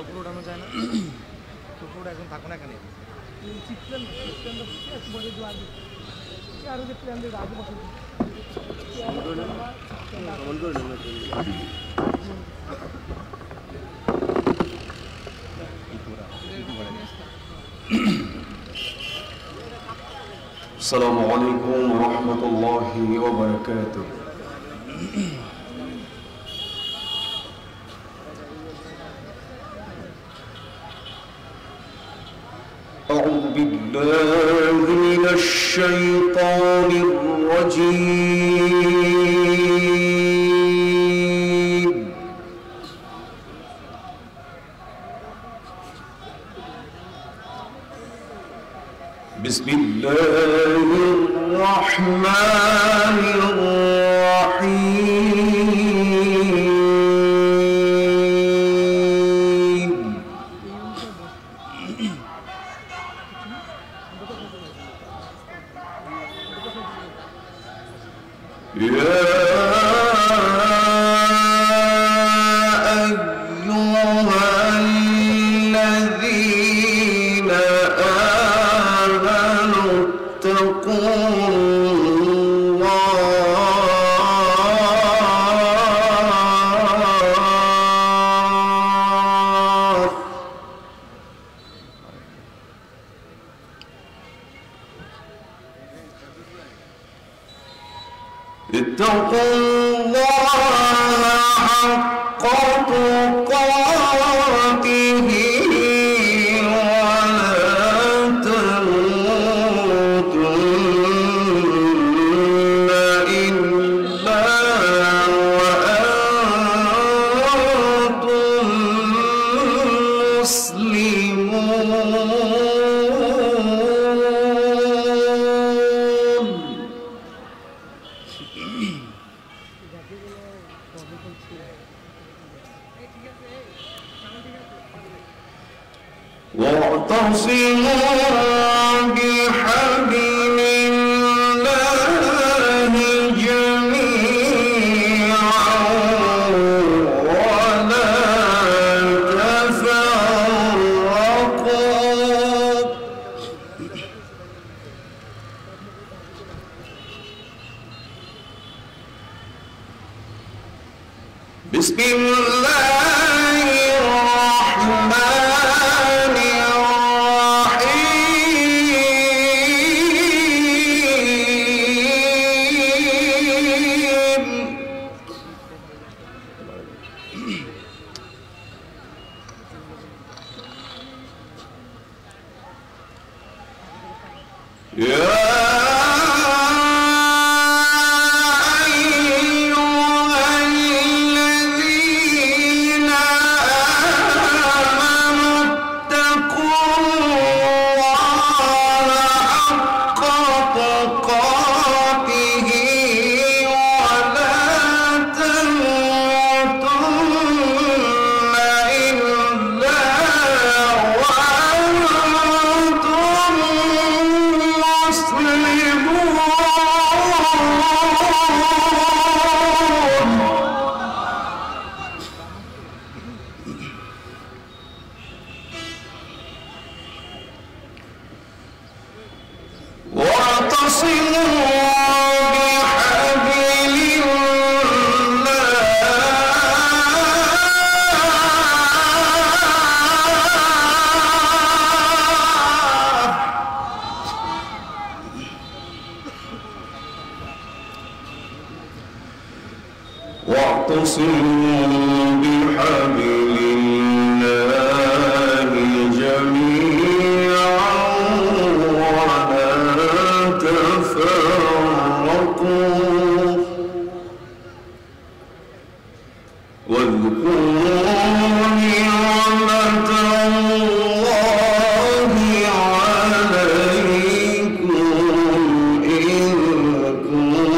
উপরে উঠানো যায় না উপরে এখন থাকো না এখানে আরো যে প্ল্যান দিয়ে আগে বসে السلام عليكم ورحمة الله وبركاته. أعوذ بالله من الشيطان الرجيم. بسم الله الرحمن الرحيم. يا أيها الذين آمنوا اتقوا اتقوا الله حق تقاته ولا تموتن إلا وأنتم مسلمون. واعتصموا بحبل الله جميعا ولا تفرقوا. بسم الله الرحمن الرحيم. يا واعتصموا بحبل الله جميعا ولا تفرقوا. واذكروا نعمة الله عليكم إذ كنتم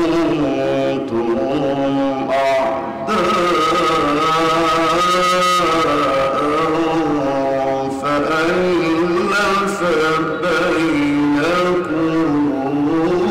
فألف بين قلوبكم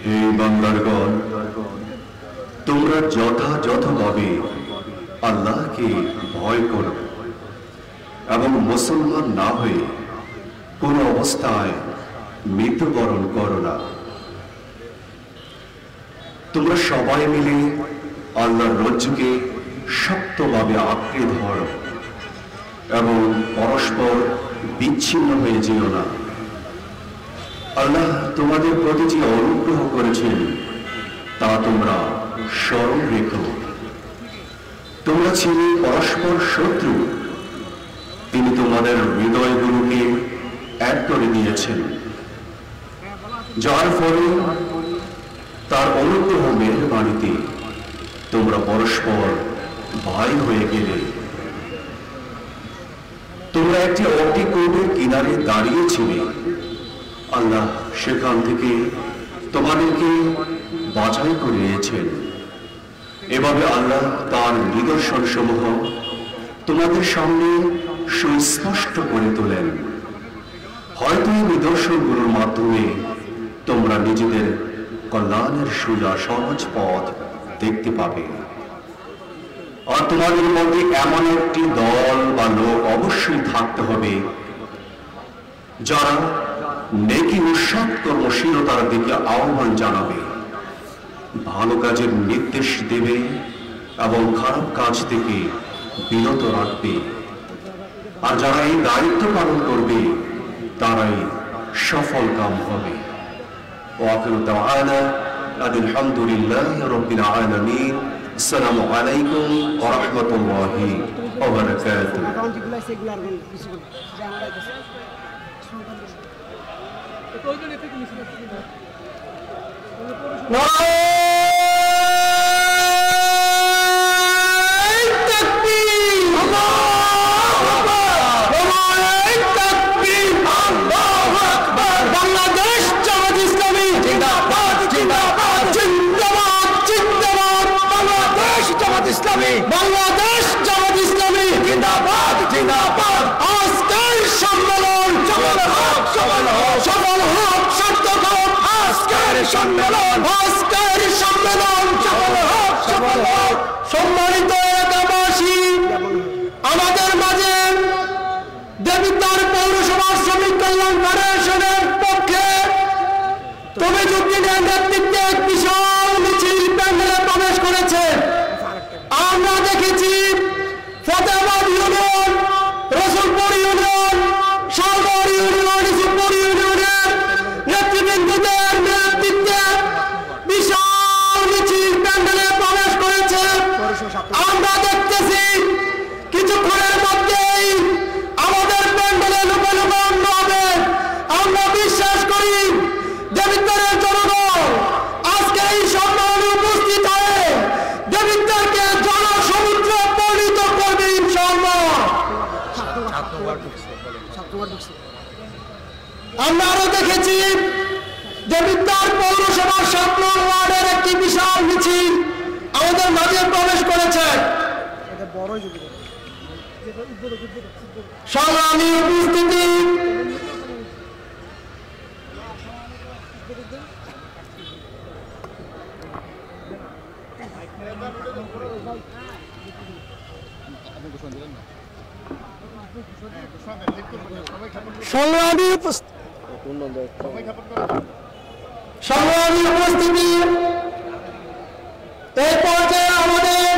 হে বান্দারগণ, তোমরা যথাযথভাবে আল্লাহকে ভয় করো এবং মুসলমান না হয়ে কোন অবস্থায় মৃত্যুবরণ করো না। তোমরা সবাই মিলে আল্লাহর রজ্জুকে শক্তভাবে আঁকড়ে ধরো এবং পরস্পর বিচ্ছিন্ন হয়ে যেও না। আল্লাহ তোমাদের প্রতি যে অনুগ্রহ করেছেন তা তোমরা স্মরণ রেখো। তোমরা ছিলে পরস্পর শত্রু, তিনি তোমাদের হৃদয়গুলোকে এক করে দিয়েছেন, যার ফলে তার অনুগ্রহ মেহেরবানিতে তোমরা পরস্পর ভাই হয়ে গেলে। তোমরা একটি অগ্নিকুণ্ডের কিনারে দাঁড়িয়েছিলে, আল্লাহ সেখান থেকে তোমাদেরকে বাছাই করে নিয়েছেন। এভাবে আল্লাহ তার নিদর্শন সমূহ তোমাদের সামনে সুস্পষ্ট করে তোলেন। হয়তো এই নিদর্শনগুলোর মাধ্যমে তোমরা নিজেদের কল্যাণের সোজা সহজ পথ দেখতে পাবে। আর তোমাদের মধ্যে এমন একটি দল বা লোক অবশ্যই থাকতে হবে যারা নেকি ও সৎ কর্মশীলতার দিকে আহ্বান জানাবে, ভালো কাজের নির্দেশ দেবে এবং খারাপ কাজ থেকে বিরত রাখবে। আর যারা এই দায়িত্ব পালন করবে তারাই সফল কাম হবে। ওয়াকিলু দাওয়ানা আলহামদুলিল্লাহি রাব্বিল আলামিন। আসসালামু আলাইকুম ওয়া রাহমাতুল্লাহি ওয়া বারাকাতুহু। বাংলাদেশ জামাত ইসলামী জিন্দাবাদ, জিন্দাবাদ, জিন্দাবাদ, জিন্দাবাদ। বাংলাদেশ জামাত ইসলামী, বাংলাদেশ জামাত ইসলামী জিন্দাবাদ, জিন্দাবাদ। আজকের সম্মেলন সফল হোক, সফল হোক, সফল হোক, সার্থক হোক। আজকের সম্মেলন, আজকের সম্মেলন সফল হোক, সফল হোক। সম্মানিত এলাকাবাসী, আমাদের মাঝে দেবিদ্বার পৌরসভা শ্রমিক কল্যাণ ফেডারেশনের পক্ষে তমিজউদ্দিনের নেতৃত্বে এক বিশাল মিছিল প্যান্ডেলে প্রবেশ করেছে। আমরা দেখেছি ফতেহাবাদ ইউনিয়ন, রসুলপুর ইউনিয়ন, সাগর ইউনিয়ন, রসুলপুর ইউনিয়নের নেতৃবৃন্দদের নেতৃত্বে বিশাল মিছিল প্যান্ডেলে প্রবেশ করেছে। আমরা দেখতেছি কিছুক্ষণের মধ্যেই আমাদের প্যান্ডেলে লুকা লুকা অন্ন হবে। আমরা বিশ্বাস করি দেবিদ্বারের জনগণ আজকে এই সম্মেলনে উপস্থিত হয়ে দেবিদ্বারকে জনসমুদ্রে পরিণত করবে ইনশাআল্লাহ। আমরা আরো দেখেছি দেবিদ্বার পৌরসভার ৭ নং ওয়ার্ডের একটি বিশাল মিছিল আমাদের মাঝে প্রবেশ করেছে। সংগ্রামী উপস্থিতি, সংগ্রামী উপস্থিতি, এই পর্যায়ে আমাদের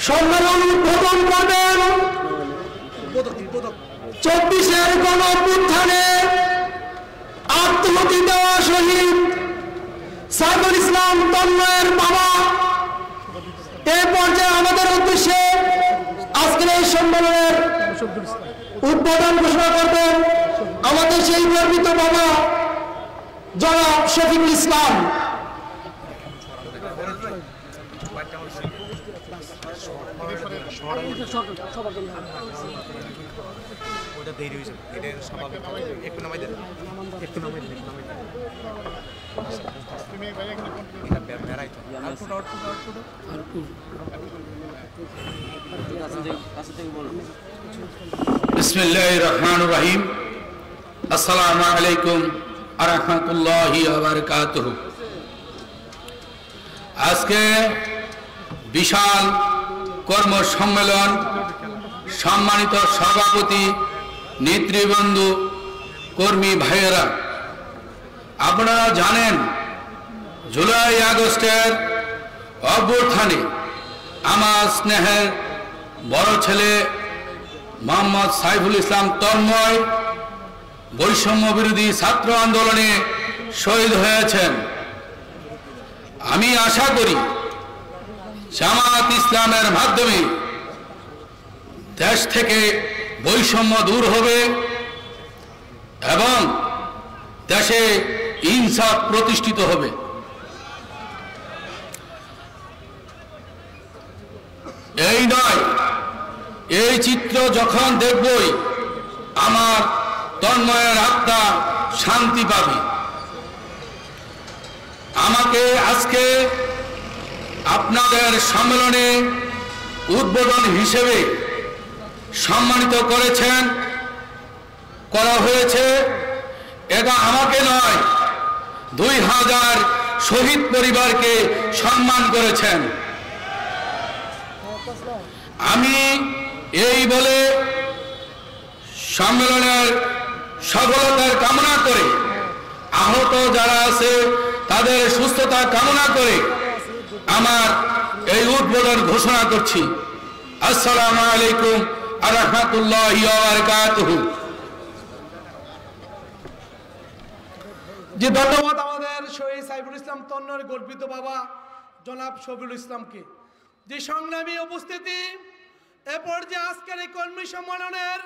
সম্মেলন উদ্বোধন করবেন ২৪-এর গণঅভ্যুত্থানে আত্মহতি দেওয়া শহীদ সাইফুল ইসলাম তন্ময়ের বাবা। এই পর্যায়ে আমাদের উদ্দেশ্যে আজকের এই সম্মেলনের উদ্বোধন ঘোষণা করবেন আমাদের সেই গর্বিত বাবা জনাব শফিকুল ইসলাম। বিসমিল্লাহির রহমানির রহিম। আসসালামু আলাইকুম ওয়া রাহমাতুল্লাহি ওয়া বারাকাতুহু। আজকে বিশাল কর্ম সম্মেলন, সম্মানিত সভাপতি, নেতৃবৃন্দ, কর্মী ভাইয়েরা, আপনারা জানেন জুলাই আগস্টের অভ্যুত্থানে আমার স্নেহের বড় ছেলে মোহাম্মদ সাইফুল ইসলাম তন্ময় বৈষম্য বিরোধী ছাত্র আন্দোলনে শহীদ হয়েছেন। আমি আশা করি জামাত ইসলামের মাধ্যমে দেশ থেকে বৈষম্য দূর হবে এবং দেশে ইনসাফ প্রতিষ্ঠিত হবে। এই নয়, এই চিত্র যখন দেখবই আমার তন্ময়ের আত্মা শান্তি পাবে। আমাকে আজকে আপনাদের সম্মেলনে উদ্বোধন হিসেবে সম্মানিত করা হয়েছে। এটা আমাকে নয়, 2000 শহীদ পরিবারকে সম্মান করেছেন। আমি এই বলে সম্মেলনের সফলতার কামনা করে, আহত যারা আছে তাদের সুস্থতা কামনা করে আমার এই উদ্বোধন ঘোষণা করছি। আসসালামু আলাইকুম ওয়া রাহমাতুল্লাহি ওয়া বারাকাতুহু। যে ধন্যবাদ আমাদের শহীদ সাইফুল ইসলাম তন্ময়ের গর্বিত বাবা জনাব শফিউল ইসলামকে। যে সংগ্রামী উপস্থিতি, এ পর্যায়ে আজকের এই কর্মী সম্মেলনের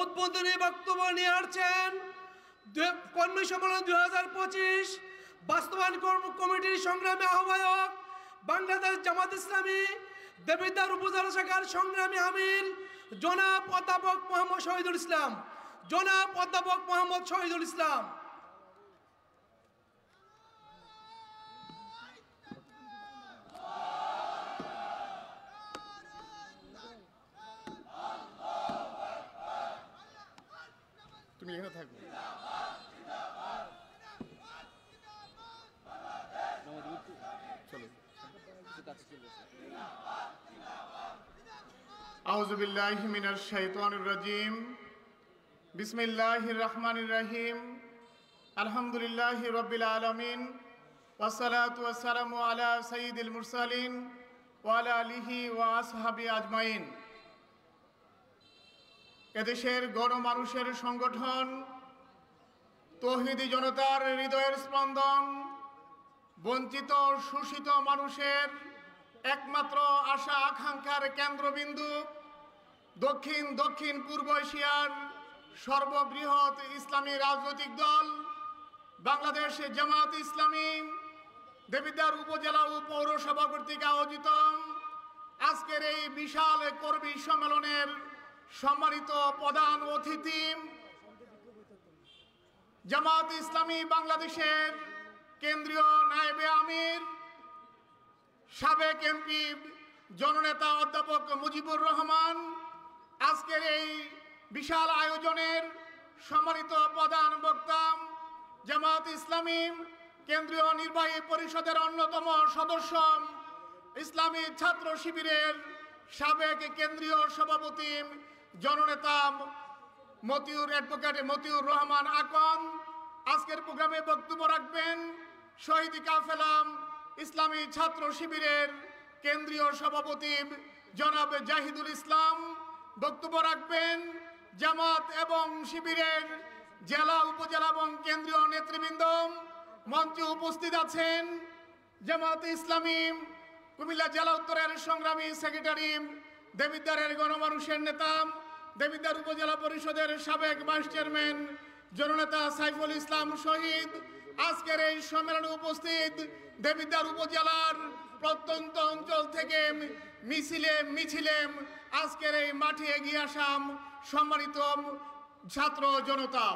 উদ্বোধনী বক্তব্য নিয়ে আসছেন কর্মী সম্মেলন 2025 বাস্তবায়ন কমিটির সংগ্রামী আহ্বায়ক, বাংলাদেশ জামাত ইসলামী দেবিদ্বার উপজেলা শাখার সংগ্রামী আমির জনাব অধ্যাপক মোহাম্মদ শহীদুল ইসলাম। জনাব অধ্যাপক মোহাম্মদ শহীদুল ইসলাম। তুমি এখানে থাকো। আউযু বিল্লাহি মিনাশ শাইতানির রাজিম। বিসমিল্লাহির রহমানির রহিম। আলহামদুলিল্লাহি রাব্বিল আলামিন ওয়াসসালাতু ওয়াসসালামু আলা সাইয়্যিদিল মুরসালিন ওয়া আলা আলিহি ওয়া আসহাবি আজমাইন। এদেশের গণমানুষের সংগঠন তৌহিদি জনতার হৃদয়ের স্পন্দন, বঞ্চিত শোষিত মানুষের একমাত্র আশা আকাঙ্ক্ষার কেন্দ্রবিন্দু, দক্ষিণ পূর্ব এশিয়ার সর্ববৃহৎ ইসলামী রাজনৈতিক দল বাংলাদেশ জামাত ইসলামী দেবিদ্বার উপজেলা ও পৌরসভা কর্তৃক আয়োজিত আজকের এই বিশাল কর্মী সম্মেলনের সম্মানিত প্রধান অতিথি, জামাত ইসলামী বাংলাদেশের কেন্দ্রীয় নায়েবে আমির, সাবেক এমপি জননেতা অধ্যাপক মুজিবুর রহমান, আজকের এই বিশাল আয়োজনের সম্মানিত প্রধান বক্তা, জামাত ইসলামী কেন্দ্রীয় নির্বাহী পরিষদের অন্যতম সদস্য, ইসলামী ছাত্র শিবিরের সাবেক কেন্দ্রীয় সভাপতি জননেতা অ্যাডভোকেট মতিউর রহমান আকন। আজকের প্রোগ্রামে বক্তব্য রাখবেন শহীদ কাফেলা ইসলামী ছাত্র শিবিরের কেন্দ্রীয় সভাপতি জনাব জাহিদুল ইসলাম। বক্তব্য রাখবেন জামাত এবং শিবিরের জেলা, উপজেলা এবং কেন্দ্রীয় নেতৃবৃন্দ। মঞ্চে উপস্থিত আছেন জামাত ইসলামী কুমিল্লা জেলা উত্তরের সংগ্রামী সেক্রেটারি, দেবিদ্বারের গণমানুষের নেতা, দেবিদ্বার উপজেলা পরিষদের সাবেক ভাইস চেয়ারম্যান জননেতা সাইফুল ইসলাম শহীদ। আজকের এই সম্মেলনে উপস্থিত দেবিদ্বার উপজেলার প্রত্যন্ত অঞ্চল থেকে মিছিলে আজকের এই মাঠে এগিয়ে আসাম সম্মানিত ছাত্র জনতা,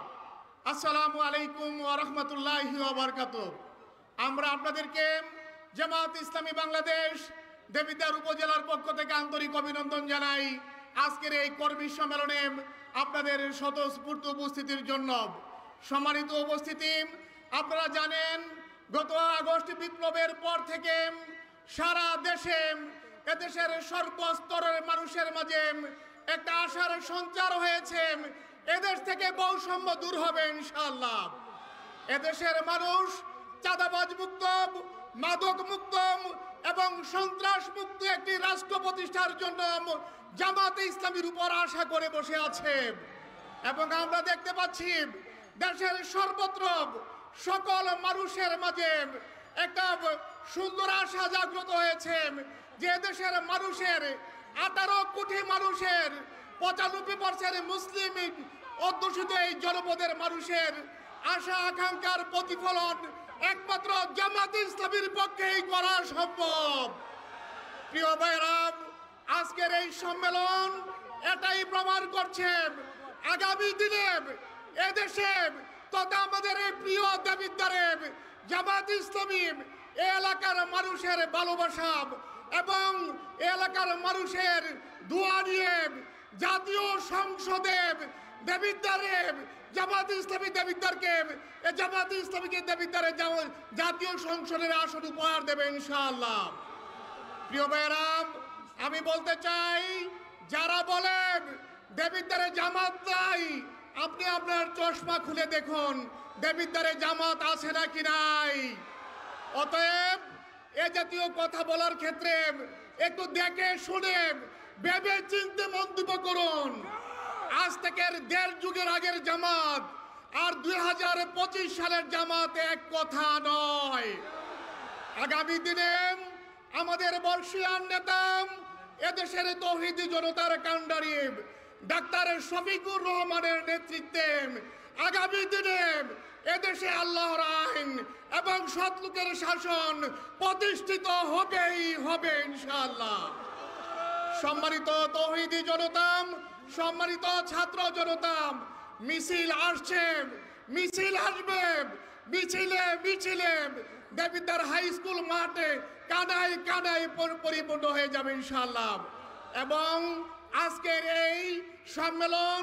আসসালামু আলাইকুম ওয়া রাহমাতুল্লাহি ওয়া বারাকাতুহু। আমরা আপনাদেরকে জামাত ইসলামী বাংলাদেশ দেবিদ্বার উপজেলার পক্ষ থেকে আন্তরিক অভিনন্দন জানাই আজকের এই কর্মী সম্মেলনে আপনাদের স্বতঃস্ফূর্ত উপস্থিতির জন্য। সম্মানিত উপস্থিতি, আপনারা জানেন গত আগস্ট বিপ্লবের পর থেকে সারা দেশে এদেশের সর্বস্তরের মানুষের মাঝে একটা আশার সঞ্চার হয়েছে, এদেশ থেকে বৈষম্য দূর হবে ইনশাআল্লাহ। এদেশের মানুষ চাঁদাবাজ মুক্ত, মাদক মুক্ত এবং সন্ত্রাস মুক্ত একটি রাষ্ট্র প্রতিষ্ঠার জন্য জামাতে ইসলামীর উপর আশা করে বসে আছে। এবং আমরা দেখতে পাচ্ছি দেশের সর্বত্র সকল মানুষের মাঝে একটা সুন্দর আশা জাগ্রত হয়েছে যে দেশের মানুষের 18 কোটি মানুষের 95% মুসলিম অধ্যুষিত এই জনপদের মানুষের আশা আকাঙ্ক্ষার প্রতিফলন একমাত্র জামাতে ইসলামীর পক্ষেই করা সম্ভব। প্রিয় ভাইরা, আজকের এই সম্মেলন এটাই প্রমাণ করছে আগামী দিনে এদেশে তথা আমাদের এই প্রিয় দেবিদ্বারে জামাত ইসলামী এলাকার মানুষের ভালোবাসা এবং এলাকার মানুষের দোয়া নিয়ে জাতীয় সংসদে দেবিদ্বারে জামাত ইসলামী দেবিদ্বারকে জামাত ইসলামীকে দেবিদ্বারে জাতীয় সংসদের আসন উপহার দেবে ইনশাআল্লাহ। প্রিয় ভাইরা, আমি বলতে চাই যারা বলেন দেবিদ্বারে জামাত নাই, আপনি আপনার চশমা খুলে দেখুন দেবিদ্বারে জামাত আছে নাকি নাই। অতএব এ জাতীয় কথা বলার ক্ষেত্রে একটু দেখে শুনে ভেবে চিন্তে মন্তব্য করুন। আজ থেকে 1.5 যুগের আগের জামাত আর 2025 সালের জামাত এক কথা নয়। আগামী দিনে আমাদের বর্ষীয়ান নেতা এদেশের তৌহিদি জনতার কাণ্ডারি ডাক্তার শফিকুর রহমানের নেতৃত্বে আগামী দিনে এদেশে আল্লাহর আইন এবং সৎলোকের শাসন প্রতিষ্ঠিত হবেই হবে ইনশাআল্লাহ। সম্মানিত তৌহিদি জনতা, সম্মানিত ছাত্র জনতা, মিছিল আসছে, মিছিল আসবে, মিছিলে মিছিলে দেবিদ্বার হাই স্কুল মাঠে কানায় কানায় পরিপূর্ণ হয়ে যাবে ইনশাআল্লাহ। এবং আজকের এই সম্মেলন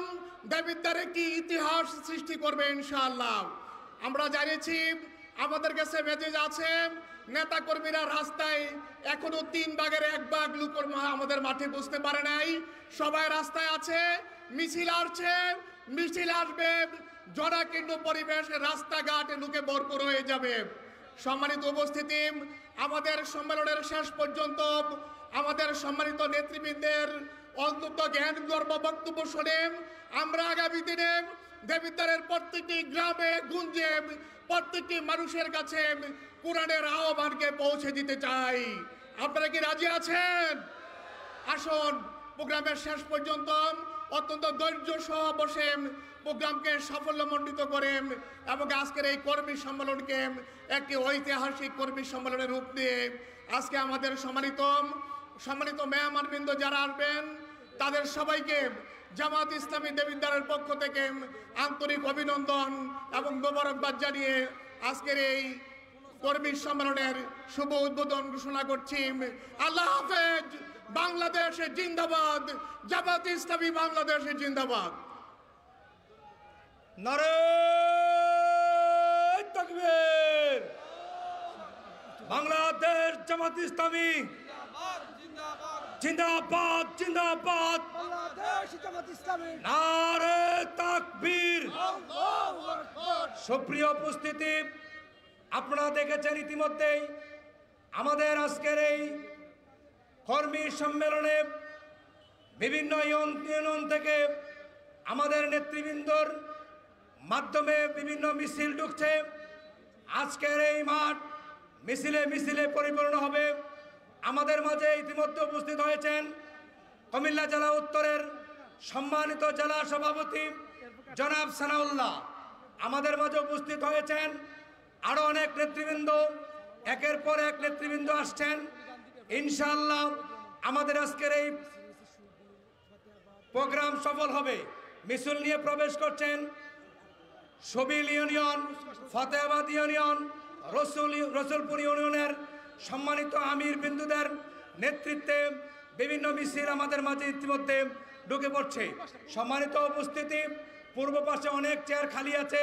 দেবিদ্বারে কি ইতিহাস সৃষ্টি করবে ইনশাআল্লাহ। আমরা জানিয়েছি আমাদের কাছে মেসেজ আছে, নেতা কর্মীরা রাস্তায় এখনো 3 ভাগের 1 ভাগ লোক আমাদের মাঠে বুঝতে পারে নাই, সবাই রাস্তায় আছে। মিছিল আসছে, মিছিল আসবে, জনাকীর্ণ পরিবেশ, রাস্তাঘাট লোকে ভরপুর হয়ে যাবে। সম্মানিত উপস্থিতি, আমাদের সম্মেলনের শেষ পর্যন্ত আমাদের সম্মানিত নেতৃবৃন্দের অন্তত জ্ঞান গর্ব বক্তব্য শুনে আমরা আগামী দিনে দেবিদ্বারের প্রত্যেকটি গ্রামে গুঞ্জে প্রত্যেকটি মানুষের কাছে কোরআনের আহ্বানকে পৌঁছে দিতে চাই। আপনারা কি রাজি আছেন? আসুন প্রোগ্রামের শেষ পর্যন্ত অত্যন্ত ধৈর্য সহ বসে প্রোগ্রামকে সাফল্যমণ্ডিত করেন এবং আজকের এই কর্মী সম্মেলনকে একটি ঐতিহাসিক কর্মী সম্মেলনের রূপ দিয়ে আজকে আমাদের সম্মানিত মেহমানবৃন্দ যারা আসবেন তাদের সবাইকে জামাত ইসলামী দেবিদ্বারের পক্ষ থেকে আন্তরিক অভিনন্দন এবং মোবারকবাদ জানিয়ে আজকের এই কর্মী সম্মেলনের শুভ উদ্বোধন ঘোষণা করছি। আল্লাহ হাফেজ। বাংলাদেশ জিন্দাবাদ। জামাত ইসলামী বাংলাদেশ জিন্দাবাদ। নারে তাকবীর। বাংলাদেশ জামাত ইসলামী জিন্দাবাদ জিন্দাবাদ। বাংলাদেশ জামাত ইসলামী নারে তাকবীর। সুপ্রিয় উপস্থিতি, আপনারা দেখেছেন ইতিমধ্যেই আমাদের আজকের এই কর্মী সম্মেলনে বিভিন্ন ইউনিয়ন থেকে আমাদের নেতৃবৃন্দর মাধ্যমে বিভিন্ন মিছিল ঢুকছে। আজকের এই মাঠ মিছিলে মিছিলে পরিপূর্ণ হবে। আমাদের মাঝে ইতিমধ্যে উপস্থিত হয়েছেন কুমিল্লা জেলা উত্তরের সম্মানিত জেলা সভাপতি জনাব সানাউল্লাহ। আমাদের মাঝে উপস্থিত হয়েছেন আরো অনেক নেতৃবৃন্দ, একের পর এক নেতৃবৃন্দ আসছেন। ইনশাআল্লাহ আমাদের আজকের এই প্রোগ্রাম সফল হবে। মিছিল নিয়ে প্রবেশ করছেন সবিল ইউনিয়ন, ফতেহাবাদ ইউনিয়ন, রসুলপুর ইউনিয়নের সম্মানিত আমির বিন্দুদের নেতৃত্বে বিভিন্ন মিছিল আমাদের মাঝে ইতিমধ্যে ঢুকে পড়ছে। সম্মানিত উপস্থিতি, পূর্ব পাশে অনেক চেয়ার খালি আছে,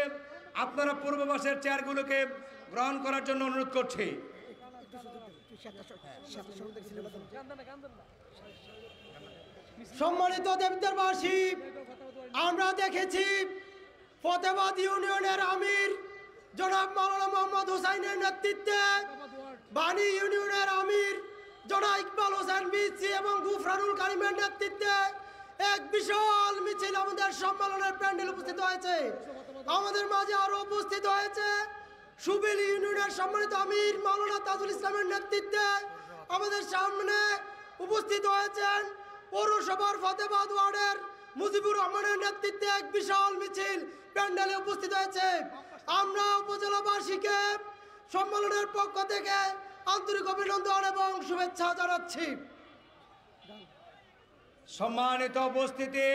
আপনারা পূর্ববাসের চেয়ারগুলোকে গ্রহণ করার জন্য অনুরোধ করছি। সম্মানিত দেবদেরবাসী, আমরা দেখেছি ফতেবাদ ইউনিয়নের আমির জনাব মাওলানা মোহাম্মদ হুসাইনের নেতৃত্বে, বাণী ইউনিয়নের আমির জনাব ইকবাল হোসেন বিসি এবং গুফরানুল কারিমের নেতৃত্বে এক বিশাল মিছিল আমাদের সম্মেলনের প্যান্ডেল উপস্থিত হয়েছে। আমাদের মাঝে আরো উপস্থিত হয়েছে সুবিল ইউনিয়নের সম্মানিত আমির মাওলানা তাজুল ইসলামের নেতৃত্বে। আমাদের সামনে উপস্থিত হয়েছেন পৌরসভার ফতেবাদ ওয়ার্ডের মুজিবুর রহমানের নেতৃত্বে এক বিশাল মিছিল প্যান্ডেলে উপস্থিত হয়েছে। আমরা উপজেলাবাসীকে সম্মেলনের পক্ষ থেকে আন্তরিক অভিনন্দন এবং শুভেচ্ছা জানাচ্ছি। সম্মানিত উপস্থিতি,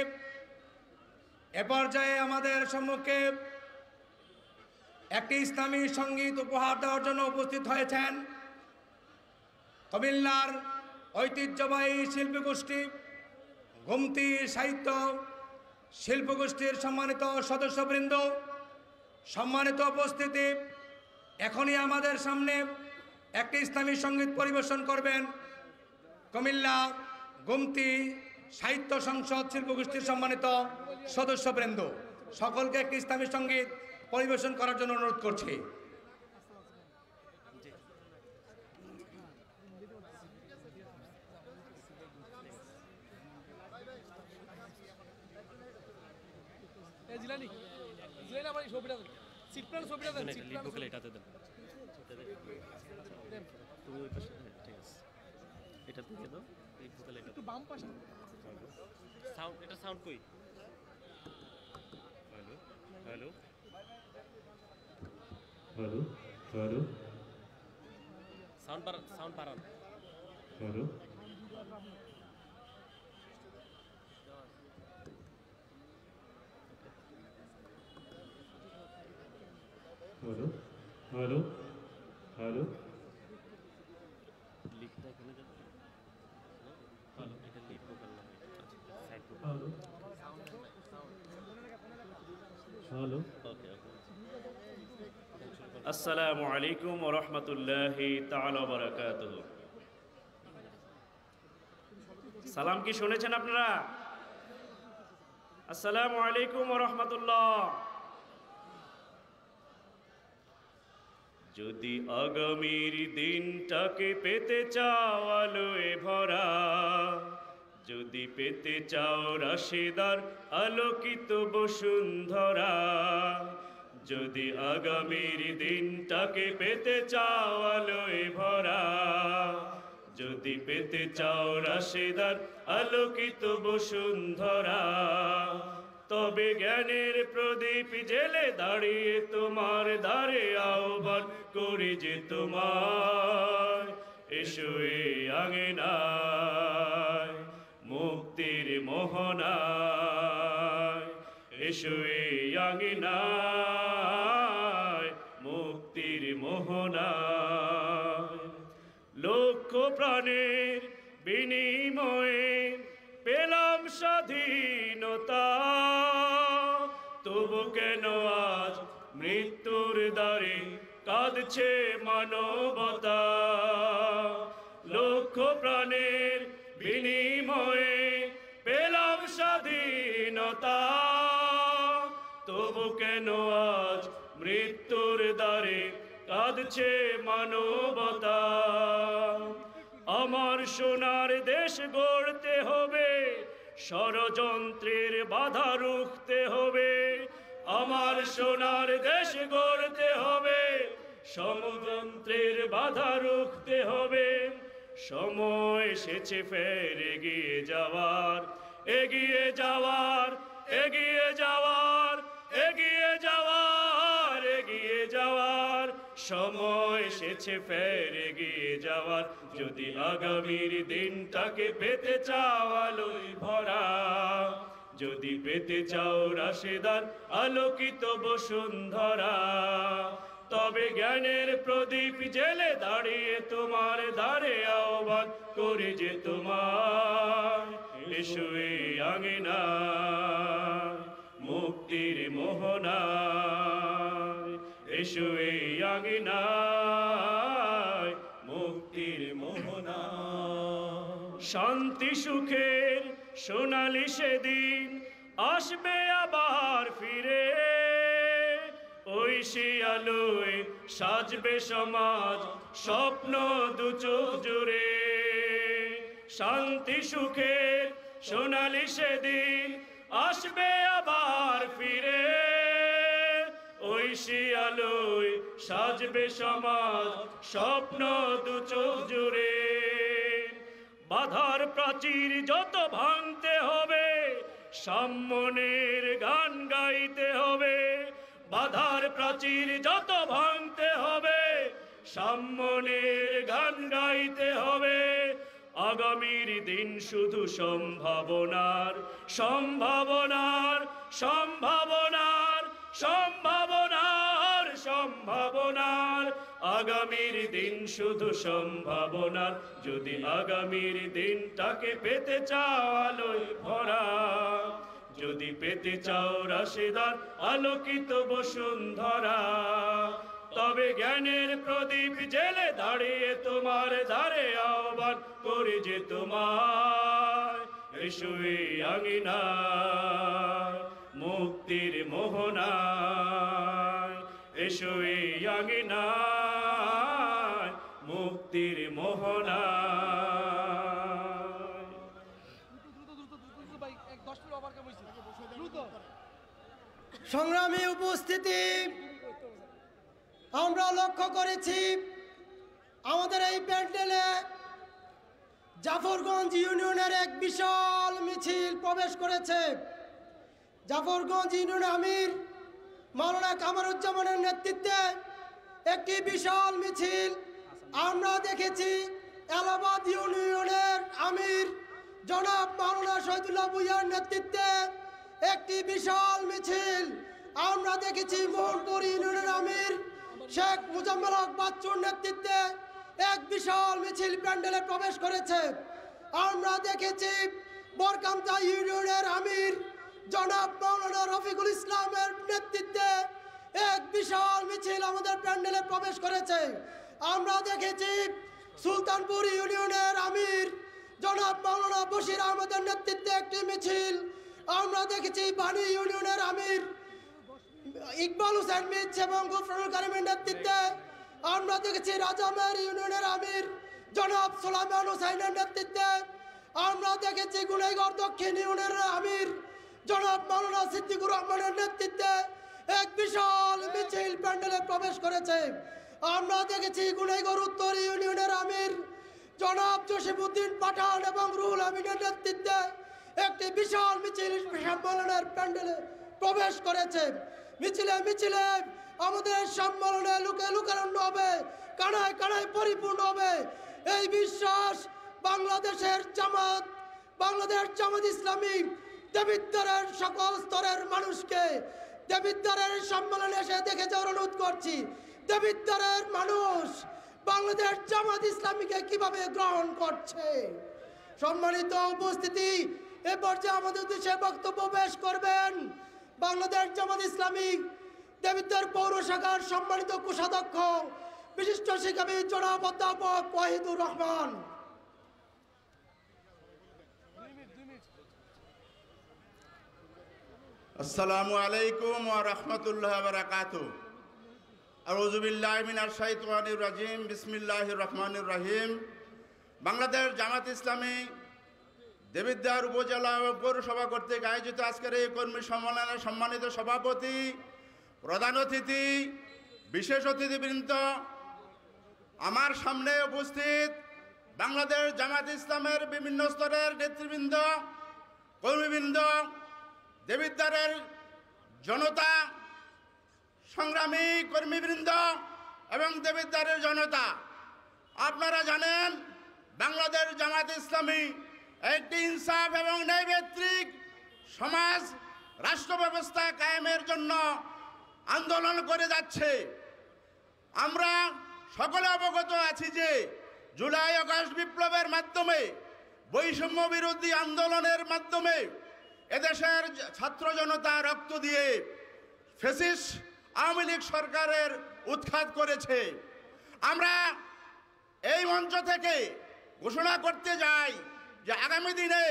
এ পর্যায়ে আমাদের সম্মুখে একটি ইসলামী সঙ্গীত উপহার দেওয়ার জন্য উপস্থিত হয়েছেন কুমিল্লার ঐতিহ্যবাহী শিল্পগোষ্ঠী গুমতি সাহিত্য শিল্পগোষ্ঠীর সম্মানিত সদস্যবৃন্দ। সম্মানিত উপস্থিতি, এখনই আমাদের সামনে একটি ইসলামী সঙ্গীত পরিবেশন করবেন কুমিল্লা গুমতি সাহিত্য সংসদ শিল্পগোষ্ঠীর সম্মানিত সদস্যবৃন্দ। সকলকে একটি ইসলামী সঙ্গীত পরিবেশন করার জন্য অনুরোধ করছি। সাউন্ড কই? হ্যালো হ্যালো হ্যালো, সাউন্ড বাড়ান। হ্যালো হ্যালো হ্যালো হ্যালো, লিখতে এখানে যাবে। হ্যালো, এটা লিড ভোকাল না, সাইড ভোকাল। হ্যালো হ্যালো, ওকে ওকে। আসসালামু আলাইকুম ওয়া রাহমাতুল্লাহি তাআলা ওয়া বারাকাতুহু। সালাম কি শুনেছেন আপনারা? আসসালামু আলাইকুম ওয়া রাহমাতুল্লাহ। যদি আগামীর দিনটাকে পেতে চাও আলোয় ভরা, যদি পেতে চাও রাশেদার আলোকিত বসুন্ধরা, যদি আগামীর দিনটাকে পেতে চাও আলোয় ভরা, যদি পেতে চাও রাশেদার আলোকিত বসুন্ধরা, তবে জ্ঞানের প্রদীপ জেলে দাঁড়িয়ে তোমার দ্বারে আহ্বান করি যে তোমার, এসো এই আঙিনায় মুক্তির মোহনায়, এসো এই আঙিনায় মুক্তির মোহনায়। লক্ষ প্রাণের বিনিময়ে পেলাম স্বাধীনতা, তবু কেন আজ মৃত্যুর দ্বারে কাঁদছে মানবতা। লক্ষ প্রাণের বিনিময়ে পেলাম স্বাধীনতা, তবু কেন আজ মৃত্যুর দ্বারে কাঁদছে মানবতা। আমার সোনার দেশ গড়তে হবে, ষড়যন্ত্রের বাধা রুখতে হবে। আমার সোনার দেশ গড়তে হবে, ষড়যন্ত্রের বাধা রুখতে হবে। সময় এসেছে ফের এগিয়ে যাওয়ার, এগিয়ে যাওয়ার, এগিয়ে যাওয়ার, এগিয়ে যাওয়ার, এগিয়ে যাওয়ার। সময় এসেছে ফের এগিয়ে যাওয়ার, যদি আগামীর দিনটাকে পেতে চাও আলোয় ভরা, যদি পেতে চাও রাশেদার আলোকিত বসুন্ধরা, তবে জ্ঞানের প্রদীপ জেলে দাঁড়িয়ে তোমার দ্বারে আহ্বান করে যে তোমার, এসো এই আঙিনায় মুক্তির মোহনায়। এসো এই আঙিনায় মুক্তির মোহনা শান্তি সুখের সোনালি সেদিন আসবে আবার ফিরে ওই সে আলোয় সাজবে সমাজ স্বপ্ন দু চোখ জুড়ে শান্তি সুখের সোনালি সেদিন আসবে আবার ফিরে ওই সে আলোয় সাজবে সমাজ স্বপ্ন দু চোখ জুড়ে বাধার প্রাচীর যত ভাঙতে হবে সাম্যের গান গাইতে হবে বাধার প্রাচীর যত ভাঙতে হবে সাম্যের গান গাইতে হবে আগামীর দিন শুধু সম্ভাবনার সম্ভাবনার সম্ভাবনার সম্ভাবনার সম্ভাবনার আগামীর দিন শুধু সম্ভাবনার যদি আগামীর দিনটাকে পেতে চাও আলোয় ভরা যদি পেতে চাও রাশেদার আলোকিত বসুন্ধরা তবে জ্ঞানের প্রদীপ জেলে দাঁড়িয়ে তোমার ধারে আহ্বান করে যে তোমার এসো এই আঙিনায় মুক্তির মোহনায় এসো এই আঙিনায় মুক্তির মোহনায় সংগ্রামী উপস্থিতি আমরা লক্ষ্য করেছি আমাদের এই প্যান্ডেলে জাফরগঞ্জ ইউনিয়নের এক বিশাল মিছিল প্রবেশ করেছে জাফরগঞ্জ ইউনিয়ন আমির মাওলানা কামরুজ্জামানের নেতৃত্বে একটি বিশাল মিছিল আমরা দেখেছি এলাহাবাদ ইউনিয়নের আমির জনাব মাওলানা শহীদুল্লাহ ভূঁইয়ার নেতৃত্বে একটি বিশাল মিছিল আমরা দেখেছি মোহনপুর ইউনিয়নের আমির শেখ মুজাম্মেল হক বাচ্চুর নেতৃত্বে এক বিশাল মিছিল প্যান্ডেলে প্রবেশ করেছে আমরা দেখেছি বরকামতা ইউনিয়নের আমির জনাব মাওলানা রফিকুল ইসলামের নেতৃত্বে এক বিশাল মিছিল আমাদের প্যান্ডেলে প্রবেশ করেছে আমরা দেখেছি সুলতানপুর ইউনিয়নের আমির জনাব মাওলানা বশির আহমেদের নেতৃত্বে একটি মিছিল আমরা দেখেছি বাণী ইউনিয়নের আমির ইকবাল হোসেন মিচ এবং গুফরানুল কারিমের নেতৃত্বে আমরা দেখেছি রাজামের ইউনিয়নের আমির জনাব সুলাইমান হোসেনের নেতৃত্বে আমরা দেখেছি গুনাইগড় দক্ষিণ ইউনিয়নের আমির জনাব মাওলানা সিদ্দিকুর রহমানের নেতৃত্বে এক বিশাল মিছিল প্যান্ডেলে প্রবেশ করেছে আমরা দেখেছি গুনাইগড় উত্তর ইউনিয়নের আমির জনাব জসিমউদ্দিন পাঠান এবং রুহুল আমিনের নেতৃত্বে একটি বিশাল মিছিল সম্মেলনের প্যান্ডেলে প্রবেশ করেছে মিছিলে মিছিলে আমাদের সম্মেলনে লুকে লুকারণ্য হবে কানায় কানায় পরিপূর্ণ হবে এই বিশ্বাস বাংলাদেশ জামাত ইসলামী দেবিদ্বারের সকল স্তরের মানুষকে দেবিদ্বারের সম্মেলনে এসে দেখে যাওয়ার অনুরোধ করছি দেবিদ্বারের মানুষ বাংলাদেশ জামাত ইসলামীকে কিভাবে গ্রহণ করছে সম্মানিত উপস্থিতি এ পর্যায়ে আমাদের উদ্দেশ্যে বক্তব্য পেশ করবেন বাংলাদেশ জামাত ইসলামী দেবিদ্বার পৌর শাখার সম্মানিত কোষাধ্যক্ষ বিশিষ্ট শিক্ষাবিদ জনাব অধ্যাপক ওয়াহিদুর রহমান আসসালামু আলাইকুম ওয়া রাহমাতুল্লাহি ওয়া বারাকাতুহু আউযু বিল্লাহি মিনাশ শাইতানির রাজিম বিসমিল্লাহির রহমানির রহিম বাংলাদেশ জামাত ইসলামী দেবিদ্বার উপজেলা ও পৌরসভা কর্তৃক আয়োজিত আজকের এই কর্মী সম্মেলনের সম্মানিত সভাপতি প্রধান অতিথি বিশেষ অতিথিবৃন্দ আমার সামনে উপস্থিত বাংলাদেশ জামাত ইসলামের বিভিন্ন স্তরের নেতৃবৃন্দ কর্মীবৃন্দ দেবিদ্বারের জনতা সংগ্রামী কর্মীবৃন্দ এবং দেবিদ্বারের জনতা আপনারা জানেন বাংলাদেশ জামাত ইসলামী একটি ইনসাফ এবং ন্যায়ভিত্তিক সমাজ রাষ্ট্র ব্যবস্থা কায়েমের জন্য আন্দোলন করে যাচ্ছে আমরা সকলে অবগত আছি যে জুলাই আগস্ট বিপ্লবের মাধ্যমে বৈষম্য বিরোধী আন্দোলনের মাধ্যমে এদেশের ছাত্র জনতা রক্ত দিয়ে ফ্যাসিস্ট আওয়ামী লীগ সরকারের উৎখাত করেছে। আমরা এই মঞ্চ থেকে ঘোষণা করতে যাই যে আগামী দিনে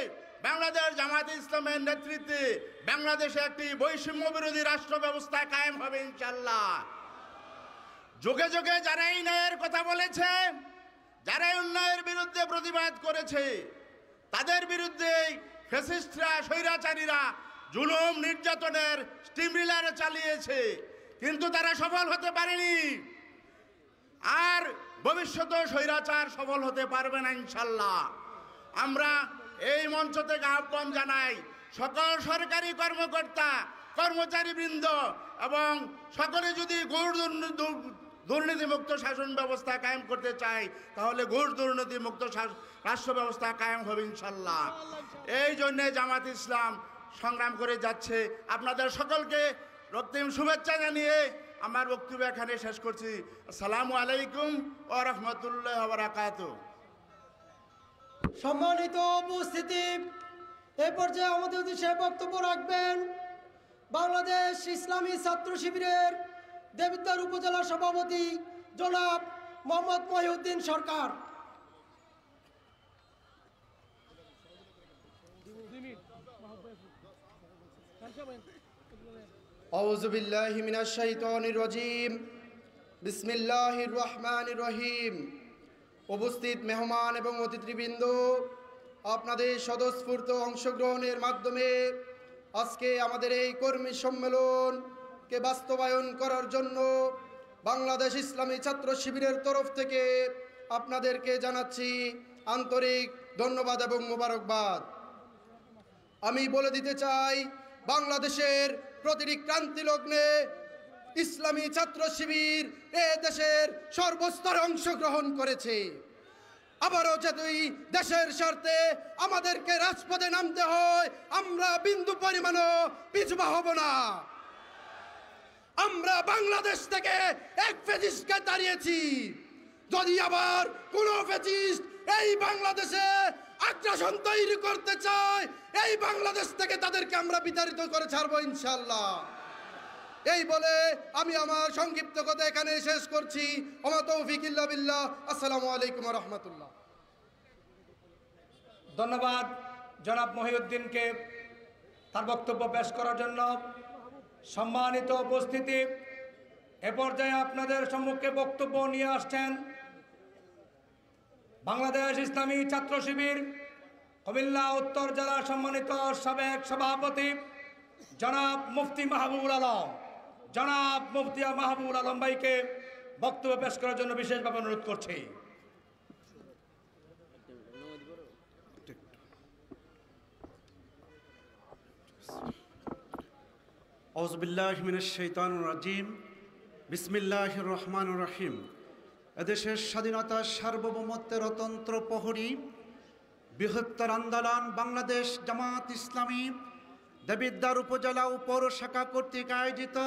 বাংলাদেশ জামায়াতে ইসলামের নেতৃত্বে বাংলাদেশে একটি বৈষম্য বিরোধী রাষ্ট্র ব্যবস্থা কায়েম হবে ইনশাআল্লাহ। যুগে যুগে যারা এই ন্যায়ের কথা বলেছে, যারা অন্যায়ের বিরুদ্ধে প্রতিবাদ করেছে, তাদের বিরুদ্ধে ফ্যাসিস্টরা, স্বৈরাচারীরা জুলুম নির্যাতনের স্টিমরিলার চালিয়েছে, কিন্তু তারা সফল হতে পারেনি। আর ভবিষ্যতে স্বৈরাচার সফল হতে পারবে না ইনশাআল্লাহ। আমরা এই মঞ্চ থেকে আহ্বান জানাই সকল সরকারি কর্মকর্তা, কর্মচারীবৃন্দ এবং সকলে যদি দুর্নীতিমুক্ত শাসন ব্যবস্থা কায়েম করতে চায়, তাহলে ঘুষ দুর্নীতিমুক্ত রাষ্ট্র ব্যবস্থা কায়েম হবে ইনশাআল্লাহ। এই জন্যে জামাত ইসলাম সংগ্রাম করে যাচ্ছে। আপনাদের সকলকে রক্তিম শুভেচ্ছা জানিয়ে আমার বক্তব্য এখানে শেষ করছি। আসসালামু আলাইকুম ওয়া রাহমাতুল্লাহি ওয়া বারাকাতুহু। সম্মানিত উপস্থিতি, এ পর্যায়ে আমাদের উদ্দেশ্যে বক্তব্য রাখবেন বাংলাদেশ ইসলামী ছাত্র শিবিরের দেবিদ্বার উপজেলা সভাপতি জনাব মোহাম্মদ মহিউদ্দিন সরকার। আউযু বিল্লাহি মিনাশ শাইতানির রাজীম। বিসমিল্লাহির রহমানির রহিম। উপস্থিত মেহমান এবং অতিথিবৃন্দ, আপনাদের স্বতঃস্ফূর্ত অংশগ্রহণের মাধ্যমে আজকে আমাদের এই কর্মী সম্মেলনকে বাস্তবায়ন করার জন্য বাংলাদেশ ইসলামী ছাত্র শিবিরের তরফ থেকে আপনাদেরকে জানাচ্ছি আন্তরিক ধন্যবাদ এবং মোবারকবাদ। আমি বলে দিতে চাই, বাংলাদেশের প্রতিটি ক্রান্তি লগ্নে ইসলামী ছাত্র শিবির এ দেশের সর্বস্তরে অংশগ্রহণ করেছে। আবারও যদি দেশের স্বার্থে আমাদেরকে রাজপথে নামতে হয়, আমরা বিন্দু পরিমাণও পিছপা হব না। আমরা বাংলাদেশ থেকে এক ফ্যাসিস্টকে তাড়িয়েছি। যদি আবার কোন ফ্যাসিস্ট এই বাংলাদেশে আগ্রাসন তৈরি করতে চায়, এই বাংলাদেশ থেকে তাদেরকে আমরা বিতাড়িত করে ছাড়বো ইনশাআল্লাহ। এই বলে আমি আমার সংক্ষিপ্ত কথা এখানে শেষ করছি। ওমা তৌফিক ইল্লা বিল্লাহ। আসসালামু আলাইকুম ওয়া রাহমাতুল্লাহ। ধন্যবাদ জনাব মহিউদ্দিনকে তার বক্তব্য পেশ করার জন্য। সম্মানিত উপস্থিতি, এ পর্যায়ে আপনাদের সম্মুখে বক্তব্য নিয়ে আসছেন বাংলাদেশ ইসলামী ছাত্র শিবির কুমিল্লা উত্তর জেলার সম্মানিত সাবেক সভাপতি জনাব মুফতি মাহবুবুল আলম। জনাব মুফতি মাহবুবুল আলম ভাইকে বক্তব্য পেশ করার জন্য বিশেষভাবে অনুরোধ করছি। আউযু বিল্লাহি মিনাশ শাইতানির রাজীম। বিসমিল্লাহির রহমানির রহিম। এদেশের স্বাধীনতা, সার্বভৌমত্বের অতন্ত্র প্রহরী বৃহত্তর আন্দোলন বাংলাদেশ জামাত ইসলামী দেবিদ্বার উপজেলা ও পৌর শাখা কর্তৃক আয়োজিত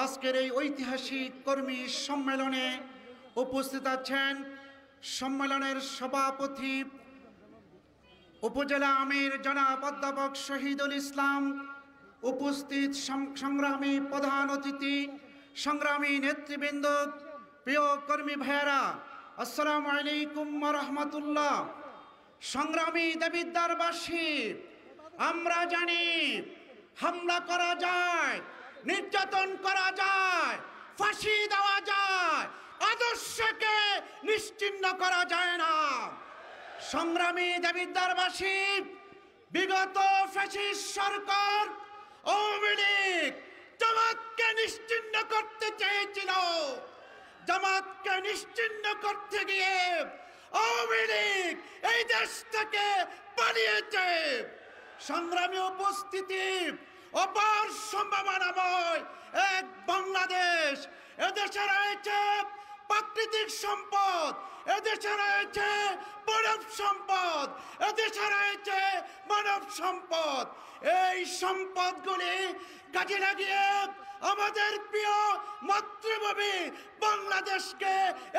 আজকের এই ঐতিহাসিক কর্মী সম্মেলনে উপস্থিত আছেন সম্মেলনের সভাপতি উপজেলা আমির জনাব অধ্যাপক শহীদুল ইসলাম, উপস্থিত সংগ্রামী প্রধান অতিথি, সংগ্রামী নেতৃবৃন্দ, প্রিয় কর্মী ভাইয়েরা, আসসালামু আলাইকুম ওয়া রাহমাতুল্লাহ। সংগ্রামী দেবিদ্বারবাসী, আমরা জানি হামলা করা যায়, নির্যাতন করা যায়, ফাঁসি দেওয়া যায়, আদর্শকে নিশ্চিহ্ন করা যায় না। সংগ্রামী দেবিদ্বারবাসী, বিগত ফ্যাসিস্ট সরকার আওয়ামী লীগ জামাতকে নিশ্চিহ্ন করতে চেয়েছিল। জামাতকে নিশ্চিহ্ন করতে গিয়ে আওয়ামী লীগ এই দেশ থেকে পালিয়েছে। সংগ্রামী উপস্থিতি, অপার সম্ভাবনাময় এক বাংলাদেশ। এদেশে রয়েছে প্রাকৃতিক সম্পদ, এদেশে রয়েছে মানব সম্পদ, এদেশে রয়েছে মানব সম্পদ। এই সম্পদগুলি কাজে লাগিয়ে আমাদের প্রিয় মাতৃভূমি বাংলাদেশকে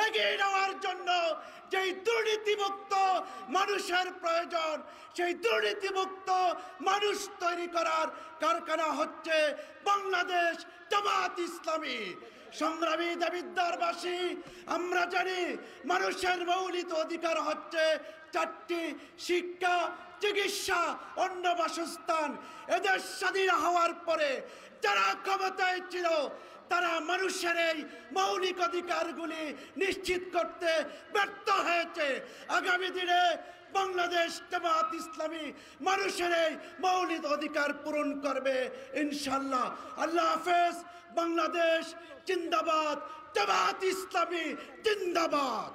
এগিয়ে নেওয়ার জন্য যেই দুর্নীতিমুক্ত মানুষের প্রয়োজন, সেই দুর্নীতিমুক্ত মানুষ তৈরি করার কারখানা হচ্ছে বাংলাদেশ জামাত ইসলামী। সংগ্রামী দেবিদ্বারবাসী, আমরা জানি মানুষের মৌলিক অধিকার হচ্ছে চারটি: শিক্ষা, চিকিৎসা, অন্ন, বাসস্থান। এদের স্বাধীন হওয়ার পরে যারা ক্ষমতায় ছিল তারা মানুষের এই মৌলিক অধিকারগুলি নিশ্চিত করতে ব্যর্থ হয়েছে। আগামী দিনে বাংলাদেশ জামাত ইসলামী মানুষের এই মৌলিক অধিকার পূরণ করবে ইনশাল্লাহ। আল্লাহ হাফেজ। বাংলাদেশ জিন্দাবাদ, জামাত ইসলামী জিন্দাবাদ।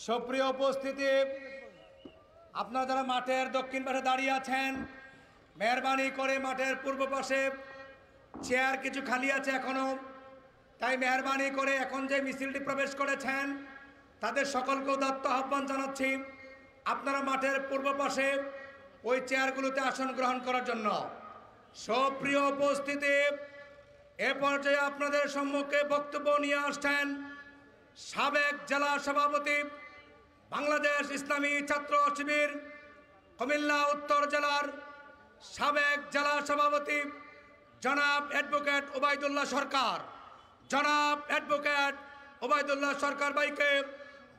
সুপ্রিয় উপস্থিতি, আপনারা যারা মাঠের দক্ষিণ পাশে দাঁড়িয়ে আছেন, মেহরবানি করে মাঠের পূর্ব পাশে চেয়ার কিছু খালি আছে এখনো, তাই মেহরবানি করে এখন যে মিছিলটি প্রবেশ করেছেন তাদের সকলকে উদাত্ত আহ্বান জানাচ্ছি আপনারা মাঠের পূর্ব পাশে ওই চেয়ারগুলোতে আসন গ্রহণ করার জন্য। সুপ্রিয় উপস্থিতি, এ পর্যায়ে আপনাদের সম্মুখে বক্তব্য নিয়ে আসছেন সাবেক জেলা সভাপতি, বাংলাদেশ ইসলামী ছাত্র শিবির কুমিল্লা উত্তর জেলার সাবেক জেলা সভাপতি জনাব অ্যাডভোকেট ওবায়দুল্লাহ সরকার। জনাব অ্যাডভোকেট ওবায়দুল্লাহ সরকার ভাইকে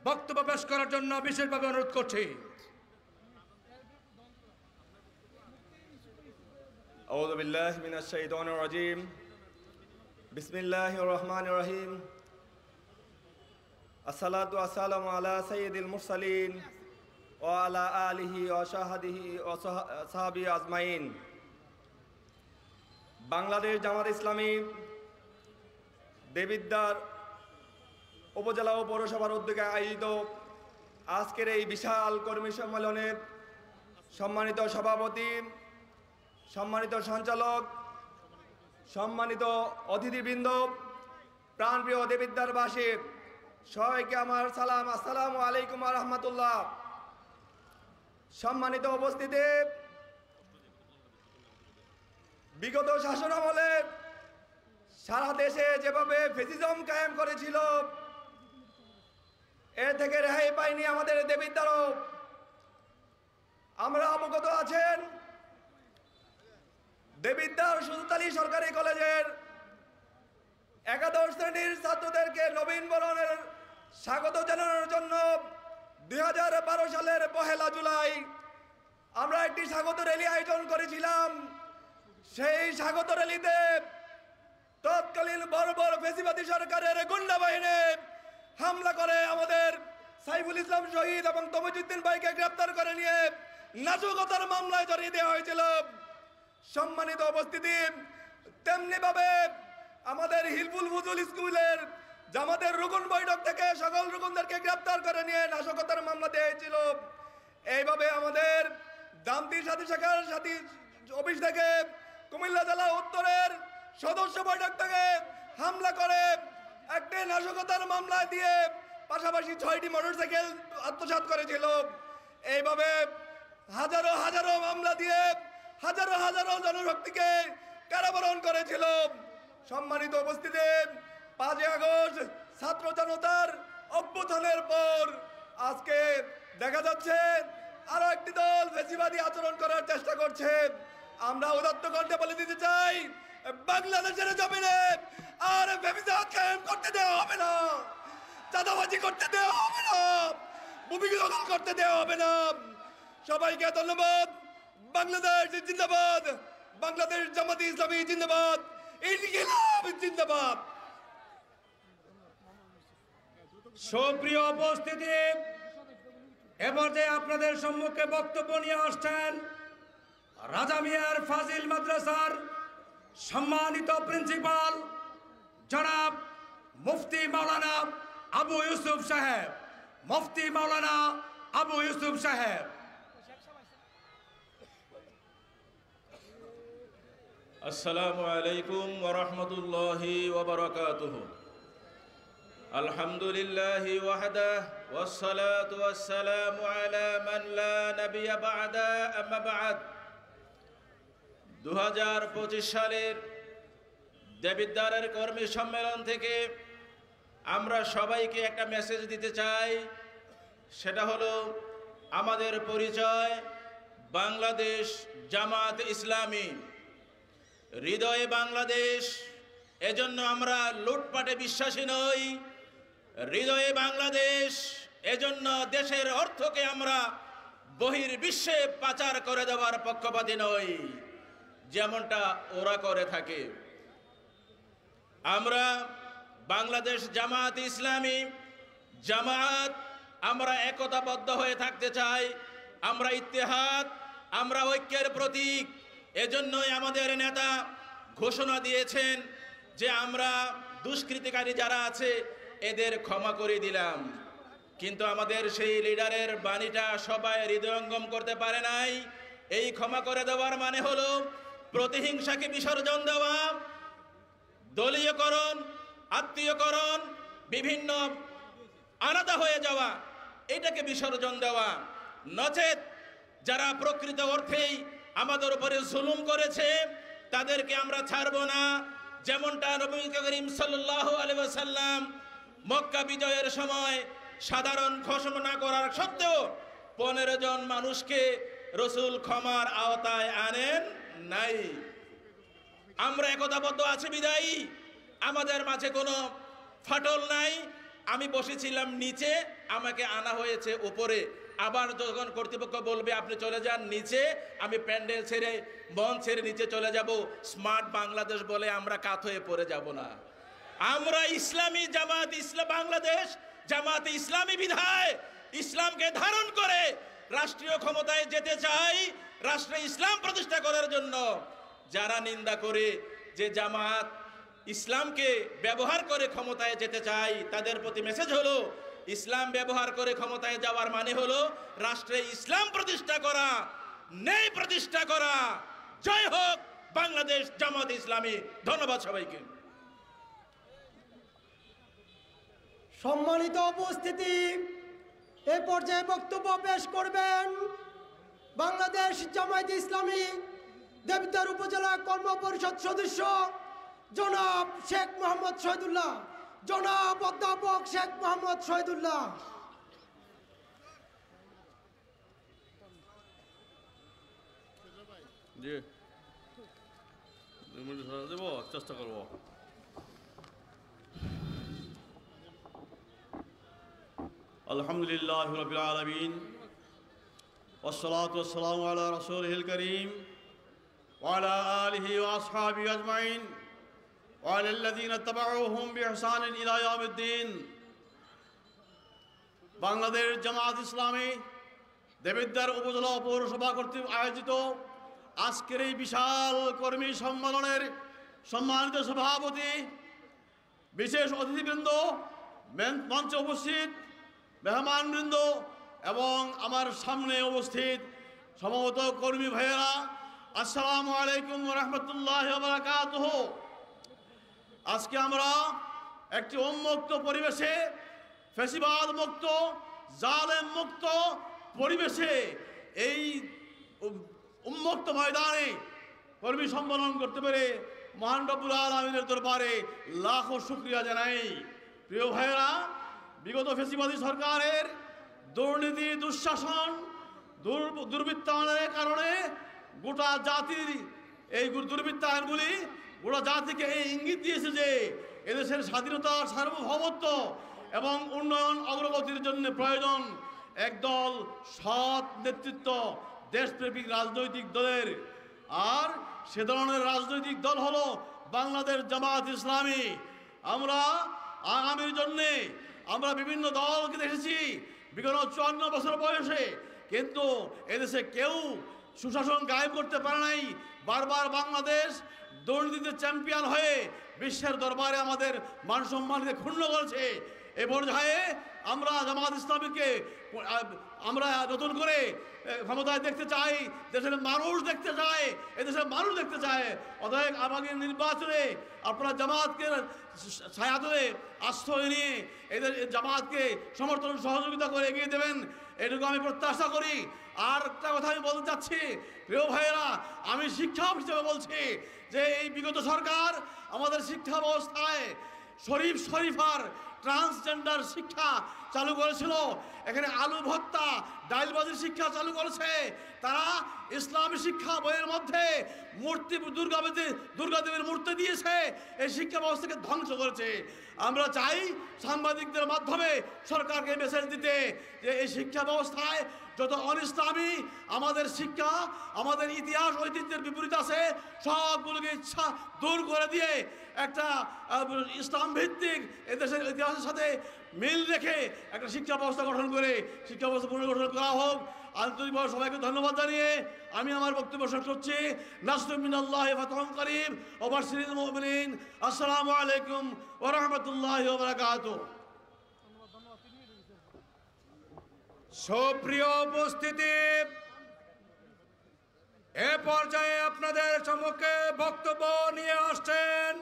বক্তব্য পেশ করার জন্য বিশেষভাবে অনুরোধ করছি। আউযু বিল্লাহি মিনাশ শাইতানির রাজীম। বিসমিল্লাহির রহমানির রহিম। আসসালাতু আসসালামু আলা সাইয়্যিদিল মুরসালিন ওয়া আলা আলিহি ওয়া সাহবিহি ওয়া সাহবিহি আজমাইন। বাংলাদেশ জামাত ইসলামী দেবিদ্বার উপজেলা ও পৌরসভার উদ্যোগে আয়োজিত আজকের এই বিশাল কর্মী সম্মেলনের সম্মানিত সভাপতি, সম্মানিত সঞ্চালক, সম্মানিত অতিথিবৃন্দ, প্রাণপ্রিয় দেবিদ্বারবাসী, সবাইকে আমার সালাম, আসসালামু আলাইকুম ওয়া রাহমাতুল্লাহ। সম্মানিত উপস্থিতি, বিগত শাসনামলে সারা দেশে যেভাবে ফ্যাসিজম কায়েম করেছিল এর থেকে রেহাই পায়নি আমাদের দেবিদ্বারও। আমরা অবগত আছেন দেবিদ্বার সুজুতালী সরকারি কলেজের একাদশ শ্রেণীর ছাত্রদেরকে নবীন বরণের স্বাগত জানানোর জন্য 2012 সালের 1 জুলাই আমরা একটি স্বাগত র্যালি আয়োজন করেছিলাম। সেই স্বাগত র্যালিতে তৎকালীন বর্বর ফ্যাসিবাদী সরকারের গুন্ডা বাহিনী হামলা করে আমাদের সাইফুল ইসলাম শহীদ এবং তমিজউদ্দিন ভাইকে গ্রেফতার করে নিয়ে নাশকতার মামলায় জড়িয়ে দেওয়া হয়েছিল। সম্মানিত উপস্থিতি, তেমনি ভাবে আমাদের হিলফুল ফুজুল স্কুলের জামাতের রুকন বৈঠক থেকে সকল রুকনদেরকে গ্রেফতার করে নিয়ে নাশকতার মামলা দেওয়া হয়েছিল। এইভাবে আমাদের দামতির সাথী শাখার সাথী অফিস থেকে কুমিল্লা জেলা উত্তরের সদস্য বৈঠক থেকে হামলা করে একটি নাশকতার মামলা দিয়ে পাশাপাশি 6টি মোটরসাইকেল আত্মসাৎ করেছিল। এইভাবে হাজারো হাজারো মামলা দিয়ে হাজারো হাজারো জনশক্তিকে কারাবরণ করেছিল। সম্মানিত উপস্থিতি, 5 আগস্ট ছাত্র জনতার অভ্যুত্থানের পর আজকে দেখা যাচ্ছে আরো একটি দল ফ্যাসিবাদী আচরণ করার চেষ্টা করছে। আমরা উদাত্ত কণ্ঠে বলে দিতে চাই, বাংলাদেশের জমিনে আর ফ্যাসিবাদ কায়েম করতে দেওয়া হবে না, চাঁদাবাজি করতে দেওয়া হবে না, ভূমি দখল করতে দেওয়া হবে না। সবাইকে ধন্যবাদ। বাংলাদেশ জিন্দাবাদ, বাংলাদেশ জামাত ইসলামী জিন্দাবাদ, ইনকিলাব জিন্দাবাদ। সুপ্রিয় উপস্থিতি, এবার যে আপনাদের সম্মুখে বক্তব্য নিয়ে আসছেন রাজা মিয়ার ফাজিল মাদ্রাসার সম্মানিত প্রিন্সিপাল জনাব মুফতি মাওলানা আবু ইউসুফ সাহেব। মুফতি মাওলানা আবু ইউসুফ সাহেব। আসসালামু আলাইকুম ওয়া রাহমাতুল্লাহি ওয়া বারাকাতুহু। আলহামদুলিল্লাহি ওয়াহদাহ ওয়াস সালাতু ওয়াস সালামু আলা মান লা নাবিয়্যা বা'দা, আম্মা বা'দ। 2025 সালের দেবিদ্বারের কর্মী সম্মেলন থেকে আমরা সবাইকে একটা মেসেজ দিতে চাই। সেটা হলো আমাদের পরিচয় বাংলাদেশ জামাত ইসলামী। হৃদয়ে বাংলাদেশ। এজন্য আমরা লুটপাটে বিশ্বাসী নই। হৃদয়ে বাংলাদেশ, এজন্য দেশের অর্থকে আমরা বহির্বিশ্বে পাচার করে দেওয়ার পক্ষপাতী নই, যেমনটা ওরা করে থাকে। আমরা বাংলাদেশ জামাত ইসলামী জামাত, আমরা একতাবদ্ধ হয়ে থাকতে চাই। আমরা ইত্তেহাদ, আমরা ঐক্যের প্রতীক। এজন্যই আমাদের নেতা ঘোষণা দিয়েছেন যে আমরা দুষ্কৃতিকারী যারা আছে এদের ক্ষমা করে দিলাম। কিন্তু আমাদের সেই লিডারের বাণীটা সবাই হৃদয়ঙ্গম করতে পারে নাই। এই ক্ষমা করে দেওয়ার মানে হলো প্রতিহিংসাকে বিসর্জন দেওয়া, দলীয়করণ, আত্মীয়করণ, বিভিন্ন আলাদা হয়ে যাওয়া, এটাকে বিসর্জন দেওয়া। নচেত যারা প্রকৃত অর্থেই আমাদের উপরে জুলুম করেছে তাদেরকে আমরা ছাড়ব না। যেমনটা নবী করিম সাল্লাল্লাহু আলাইহি ওয়াসাল্লাম মক্কা বিজয়ের সময় সাধারণ ঘোষণা করার সত্ত্বেও 15 জন মানুষকে রসুল ক্ষমার আওতায় আনেন নাই। আমরা একতাবদ্ধ আছি বিদায়ী আমাদের মাঝে কোনো ফাটল নাই। আমি বসেছিলাম নিচে, আমাকে আনা হয়েছে উপরে। আবার যখন কর্তৃপক্ষ বলবে আপনি চলে যান নিচে, আমি প্যান্ডেল ছেড়ে মঞ্চ ছেড়ে নিচে চলে যাব। স্মার্ট বাংলাদেশ বলে আমরা কাত হয়ে পড়ে যাব না। আমরা ইসলামী জামাত ইসলাম বাংলাদেশ জামাতে ইসলামী বিধায় ইসলামকে ধারণ করে রাষ্ট্রীয় ক্ষমতায় যেতে চাই, রাষ্ট্রে ইসলাম প্রতিষ্ঠা করার জন্য। যারা নিন্দা করে যে জামাত ইসলামকে ব্যবহার করে ক্ষমতায় যেতে চাই, তাদের প্রতি মেসেজ হলো ইসলাম ব্যবহার করে ক্ষমতায় যাওয়ার মানে হলো রাষ্ট্রে ইসলাম প্রতিষ্ঠা করা, ন্যায় প্রতিষ্ঠা করা। জয় হোক বাংলাদেশ জামাত ইসলামী। ধন্যবাদ সবাইকে। সম্মানিত উপস্থিতি, এ পর্যায়ে বক্তব্য পেশ করবেন বাংলাদেশ জামায়াতে ইসলামী দেবিদ্বার উপজেলা কর্ম পরিষদ সদস্য জনাব শেখ মোহাম্মদ শহীদুল্লাহ। জনাব অধ্যাপক শেখ মোহাম্মদ শহীদুল্লাহ। জি, 2 মিনিট দেব, চেষ্টা করবো। আলহামদুলিল্লাহ রাব্বিল আলামিন, ওয়াসসালাতু ওয়াসসালামু আলা রাসূলিল কারীম ওয়া আলা আলিহি ওয়া আসহাবিহি আজমাইন ওয়া আলাল্লাযীনা তাবাউহুম বিইহসানিন ইলা ইয়াউমিদ্দিন। বাংলাদেশ জামাত ইসলামী দেবিদ্বার উপজেলা পৌরসভা কর্তৃক আয়োজিত আজকের এই বিশাল কর্মী সম্মেলনের সম্মানিত সভাপতি, বিশেষ অতিথিবৃন্দ, মঞ্চে উপস্থিত মেহমানবৃন্দ এবং আমার সামনে উপস্থিত সমবেত কর্মী ভাইয়েরা, আসসালামু আলাইকুম ওয়া রাহমাতুল্লাহি ওয়া বারাকাতুহু। আজকে আমরা একটি উন্মুক্ত পরিবেশে, ফ্যাসিবাদ মুক্ত, জালেম মুক্ত পরিবেশে এই উন্মুক্ত ময়দানে কর্মী সম্মেলন করতে পেরে মহান রব্বুল আলামিনের দরবারে লাখো শুকরিয়া জানাই। প্রিয় ভাইয়েরা, বিগত ফ্যাসিবাদী সরকারের দুর্নীতি, দুঃশাসন, দুর্বৃত্তায়নের কারণে গোটা জাতির এই দুর্বৃত্তায়নগুলি গোটা জাতিকে এই ইঙ্গিত দিয়েছে যে এদেশের স্বাধীনতা, সার্বভৌমত্ব এবং উন্নয়ন অগ্রগতির জন্য প্রয়োজন একদল সৎ নেতৃত্ব, দেশপ্রেমিক রাজনৈতিক দলের। আর সে ধরনের রাজনৈতিক দল হলো বাংলাদেশ জামাত ইসলামী। আমরা আগামীর জন্যে আমরা বিভিন্ন দলকে দেখেছি বিগত 54 বছর বয়সে, কিন্তু এদেশে কেউ সুশাসন কায়েম করতে পারে নাই। বারবার বাংলাদেশ দুর্নীতিতে চ্যাম্পিয়ন হয়ে বিশ্বের দরবারে আমাদের মান সম্মানকে ক্ষুণ্ণ করেছে। এ পর্যায়ে আমরা জামাত ইসলামীকে আমরা নতুন করে ক্ষমতায় দেখতে চাই, দেশের মানুষ দেখতে চায়, এদেশের মানুষ দেখতে চায়। অতএব আগামী নির্বাচনে আপনারা জামাতকে ছায়াতলে আশ্রয় নিয়ে এদের জামাতকে সমর্থন সহযোগিতা করে এগিয়ে দেবেন, এটুকু আমি প্রত্যাশা করি। আর একটা কথা আমি বলতে চাচ্ছি, প্রিয় ভাইয়েরা, আমি শিক্ষক হিসেবে বলছি যে এই বিগত সরকার আমাদের শিক্ষা ব্যবস্থায় শরীফ শরীফার ট্রান্সজেন্ডার শিক্ষা চালু করেছিল, এখানে আলু ভর্তা ডাইলবাজির শিক্ষা চালু করেছে। তারা ইসলামী শিক্ষা বইয়ের মধ্যে মূর্তি দুর্গাদেবীর মূর্তি দিয়েছে, এই শিক্ষা ব্যবস্থাকে ধ্বংস করেছে। আমরা চাই সাংবাদিকদের মাধ্যমে সরকারকে মেসেজ দিতে যে এই শিক্ষা ব্যবস্থায় যত অনিসলামী আমাদের শিক্ষা, আমাদের ইতিহাস ঐতিহ্যের বিপরীত আছে, সবগুলোকে ইচ্ছা দূর করে দিয়ে একটা ইসলাম ভিত্তিক এদেশের ইতিহাসের সাথে মিল রেখে একটা শিক্ষা ব্যবস্থা গঠন করে শিক্ষা ব্যবস্থা পুনর্গঠন করা হোক। আন্তরিকভাবে সবাইকে ধন্যবাদ জানিয়ে আমি আমার বক্তব্য শেষ করছি। নাসরুম মিনাল্লাহি ওয়া ফাতহুন করিম ওয়া বাশশিরিল মুমিনিন। আসসালামু আলাইকুম ওয়া রাহমাতুল্লাহি ওয়া বারাকাতুহু। সুপ্রিয় উপস্থিতি, এ পর্যায়ে আপনাদের সম্মুখে বক্তব্য নিয়ে আসছেন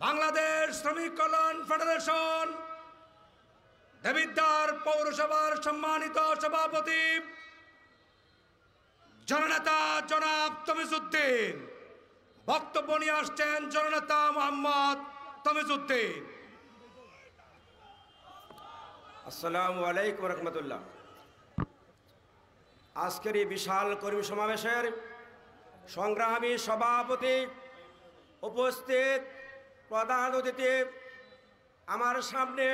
বাংলাদেশ শ্রমিক কল্যাণ ফেডারেশন দেবিদ্বার পৌরসভার সম্মানিত সভাপতি জননেতা জনাব তমিজউদ্দিন। বক্তব্য নিয়ে আসছেন জননেতা মোহাম্মদ তমিজউদ্দিন। আসসালামু আলাইকুম রহমতুল্লাহ। আজকের এই বিশাল কর্মী সমাবেশের সংগ্রামী সভাপতি, উপস্থিত প্রধান অতিথি, আমার সামনে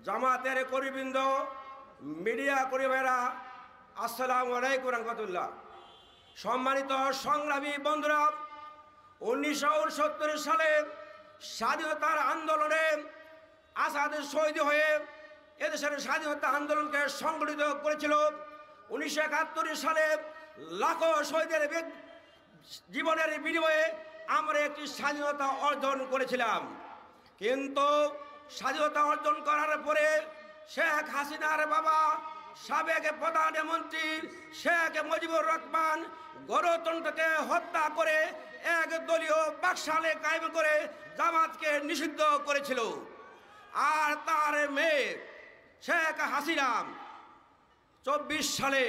জামাতের কর্মীবৃন্দ, মিডিয়া কর্মীরা, আসসালামু আলাইকুম রহমতুল্লাহ। সম্মানিত সংগ্রামী বন্ধুরা, 1969 সালে স্বাধীনতার আন্দোলনে আজাদ শহীদ হয়ে এদেশের স্বাধীনতা আন্দোলনকে সংগঠিত করেছিল। 1971 সালে লাখো শহীদের জীবনের বিনিময়ে আমরা একটি স্বাধীনতা অর্জন করেছিলাম। কিন্তু স্বাধীনতা অর্জন করার পরে শেখ হাসিনার বাবা সাবেক প্রধানমন্ত্রী শেখ মুজিবুর রহমান গণতন্ত্রকে হত্যা করে এক দলীয় বাকশালে কায়েম করে জামাতকে নিষিদ্ধ করেছিল। আর তার মেয়ে শেখ হাসিনা 24 সালে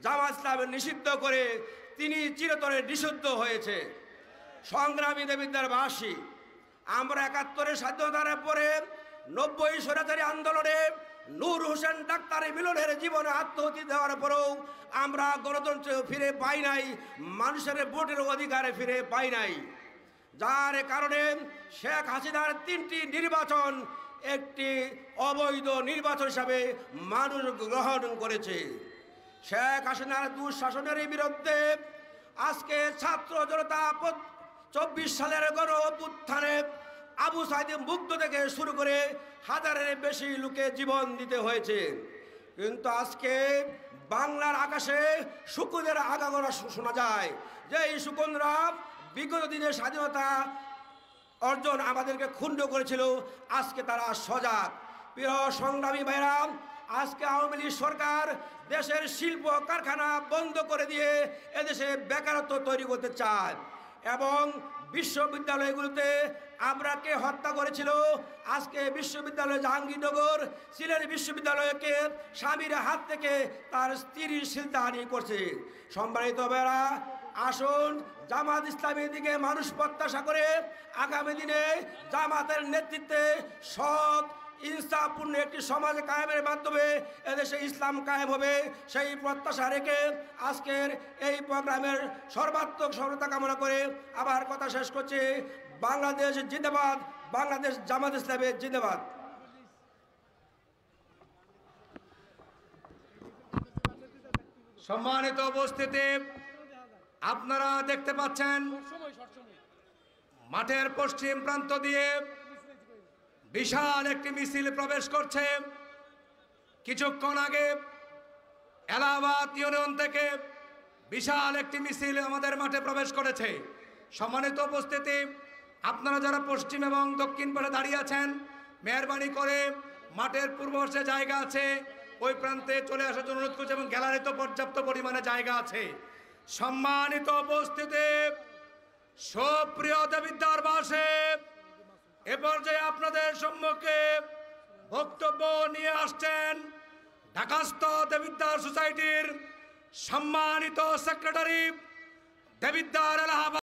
জামাত ইসলামকে নিষিদ্ধ করে তিনি চিরতরে নিষিদ্ধ হয়েছে। সংগ্রামী দেবিদ্বারবাসী, আমরা 71 স্বাধীনতার পরে 90 স্বৈরাচারী আন্দোলনে নূর হোসেন ডাক্তার মিলনের জীবনে আত্মহতি দেওয়ার পরেও আমরা গণতন্ত্র ফিরে পাই নাই, মানুষের ভোটের অধিকারে ফিরে পাই নাই। যার কারণে শেখ হাসিনার 3টি নির্বাচন একটি অবৈধ নির্বাচন হিসাবে মানুষ গ্রহণ করেছে। শেখ হাসিনার দুঃশাসনের বিরুদ্ধে আজকে ছাত্র জনতা 24 সালের গণ অভ্যুত্থানে আবু সাইদ মুগ্ধ থেকে শুরু করে হাজারের বেশি লোকে জীবন দিতে হয়েছে। কিন্তু আজকে বাংলার আকাশে শকুনের আগাগোড়া শোনা যায়, যে এই শকুনরা বিগত দিনের স্বাধীনতা অর্জন আমাদেরকে ক্ষুণ্ণ করেছিল, আজকে তারা সজাগ। প্রিয় সংগ্রামী ভাইরা, আজকে আওয়ামী লীগ সরকার দেশের শিল্প কারখানা বন্ধ করে দিয়ে এদেশে বেকারত্ব তৈরি করতে চায় এবং বিশ্ববিদ্যালয়গুলোতে আমরা কে হত্যা করেছিল। আজকে বিশ্ববিদ্যালয় জাহাঙ্গীরনগর সিলেট বিশ্ববিদ্যালয়কে স্বামীর হাত থেকে তার স্ত্রীর শিলতাহানি করছে। সম্মানিত ভাইরা, আসুন জামাত ইসলামের দিকে মানুষ প্রত্যাশা করে আগামী দিনে জামাতের নেতৃত্বে সৎ ইনসাফপূর্ণ একটি সমাজ কায়েমের মাধ্যমে এদেশে ইসলাম কায়েম হবে, সেই প্রত্যাশা রেখে আজকের এই প্রোগ্রামের সর্বাত্মক সফলতা কামনা করে আবার কথা শেষ করছি। বাংলাদেশ জিন্দাবাদ, বাংলাদেশ জামাত ইসলামের জিন্দাবাদ। সম্মানিত উপস্থিতি, আপনারা দেখতে পাচ্ছেন মাঠের পশ্চিম প্রান্ত দিয়ে বিশাল একটি মিছিল প্রবেশ করছে। কিছুক্ষণ আগে এলাহাবাদ ইউনিয়ন থেকে বিশাল একটি মিছিল আমাদের মাঠে প্রবেশ করেছে। সম্মানিত উপস্থিতি, আপনারা যারা পশ্চিম এবং দক্ষিণ পাশে দাঁড়িয়ে আছেন, মেহরবানি করে মাঠের পূর্ব পাশে জায়গা আছে, ওই প্রান্তে চলে আসার জন্য অনুরোধ করছি এবং গ্যালারিতে পর্যাপ্ত পরিমাণে জায়গা আছে। সম্মানিত উপস্থিতি, সুপ্রিয় দেবিদ্বারবাসী, এ পর্যায়ে আপনাদের সম্মুখে বক্তব্য নিয়ে আসছেন ঢাকাস্থ দেবিদ্বার সোসাইটির সম্মানিত সেক্রেটারি দেবিদ্বার এলাহাবাদ